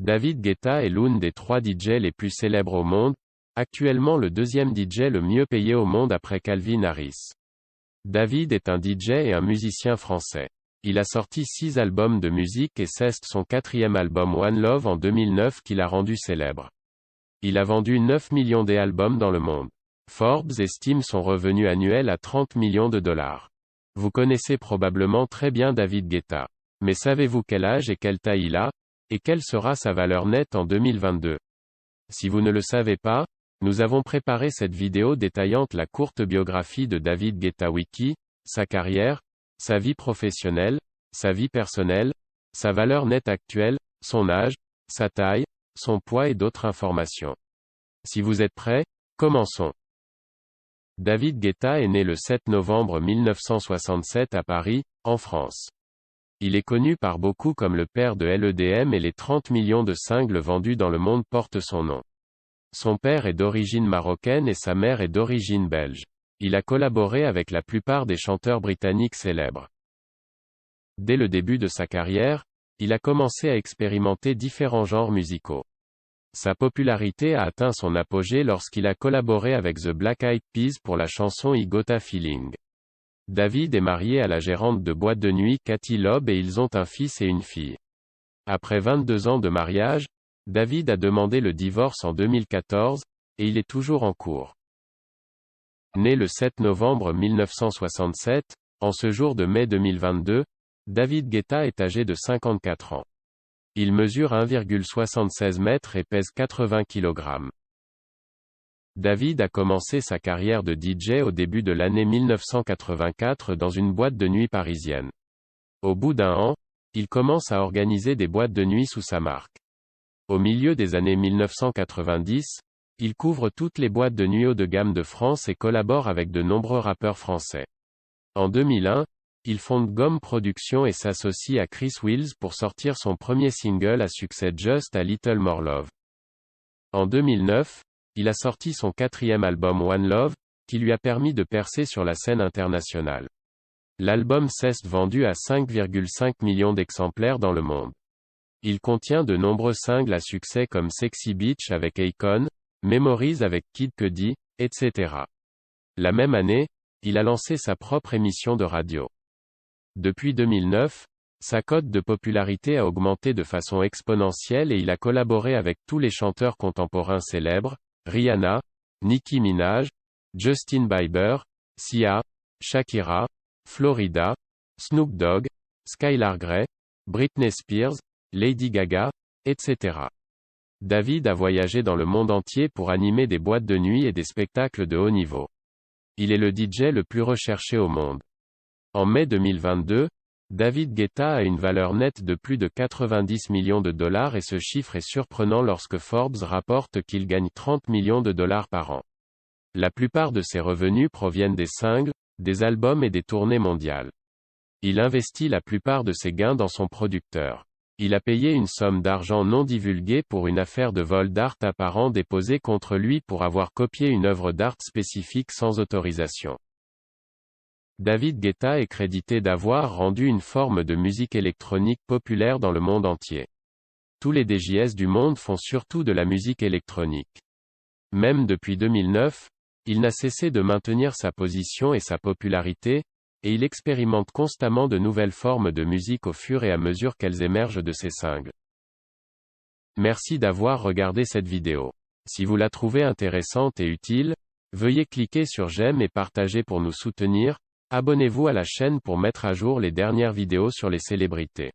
David Guetta est l'une des 3 DJ les plus célèbres au monde, actuellement le deuxième DJ le mieux payé au monde après Calvin Harris. David est un DJ et un musicien français. Il a sorti 6 albums de musique et c'est son 4e album One Love en 2009 qui l'a rendu célèbre. Il a vendu 9 millions d'albums dans le monde. Forbes estime son revenu annuel à 30 millions de dollars. Vous connaissez probablement très bien David Guetta. Mais savez-vous quel âge et quelle taille il a, et quelle sera sa valeur nette en 2022? Si vous ne le savez pas, nous avons préparé cette vidéo détaillant la courte biographie de David Guetta Wiki, sa carrière, sa vie professionnelle, sa vie personnelle, sa valeur nette actuelle, son âge, sa taille, son poids et d'autres informations. Si vous êtes prêts, commençons. David Guetta est né le 7 novembre 1967 à Paris, en France. Il est connu par beaucoup comme le père de l'EDM et les 30 millions de singles vendus dans le monde portent son nom. Son père est d'origine marocaine et sa mère est d'origine belge. Il a collaboré avec la plupart des chanteurs britanniques célèbres. Dès le début de sa carrière, il a commencé à expérimenter différents genres musicaux. Sa popularité a atteint son apogée lorsqu'il a collaboré avec The Black Eyed Peas pour la chanson I Got a Feeling. David est marié à la gérante de boîte de nuit Cathy Loeb et ils ont un fils et une fille. Après 22 ans de mariage, David a demandé le divorce en 2014, et il est toujours en cours. Né le 7 novembre 1967, en ce jour de mai 2022, David Guetta est âgé de 54 ans. Il mesure 1,76 m et pèse 80 kg. David a commencé sa carrière de DJ au début de l'année 1984 dans une boîte de nuit parisienne. Au bout d'un an, il commence à organiser des boîtes de nuit sous sa marque. Au milieu des années 1990, il couvre toutes les boîtes de nuit haut de gamme de France et collabore avec de nombreux rappeurs français. En 2001, il fonde Gomme Productions et s'associe à Chris Wills pour sortir son premier single à succès Just a Little More Love. En 2009, il a sorti son 4e album One Love, qui lui a permis de percer sur la scène internationale. L'album s'est vendu à 5,5 millions d'exemplaires dans le monde. Il contient de nombreux singles à succès comme Sexy Beach avec Akon, Memories avec Kid Cudi, etc. La même année, il a lancé sa propre émission de radio. Depuis 2009, sa cote de popularité a augmenté de façon exponentielle et il a collaboré avec tous les chanteurs contemporains célèbres, Rihanna, Nicki Minaj, Justin Bieber, Sia, Shakira, Florida, Snoop Dogg, Skylar Grey, Britney Spears, Lady Gaga, etc. David a voyagé dans le monde entier pour animer des boîtes de nuit et des spectacles de haut niveau. Il est le DJ le plus recherché au monde. En mai 2022, David Guetta a une valeur nette de plus de 90 millions de dollars et ce chiffre est surprenant lorsque Forbes rapporte qu'il gagne 30 millions de dollars par an. La plupart de ses revenus proviennent des singles, des albums et des tournées mondiales. Il investit la plupart de ses gains dans son producteur. Il a payé une somme d'argent non divulguée pour une affaire de vol d'art apparent déposée contre lui pour avoir copié une œuvre d'art spécifique sans autorisation. David Guetta est crédité d'avoir rendu une forme de musique électronique populaire dans le monde entier. Tous les DJs du monde font surtout de la musique électronique. Même depuis 2009, il n'a cessé de maintenir sa position et sa popularité, et il expérimente constamment de nouvelles formes de musique au fur et à mesure qu'elles émergent de ses singles. Merci d'avoir regardé cette vidéo. Si vous la trouvez intéressante et utile, veuillez cliquer sur j'aime et partager pour nous soutenir. Abonnez-vous à la chaîne pour mettre à jour les dernières vidéos sur les célébrités.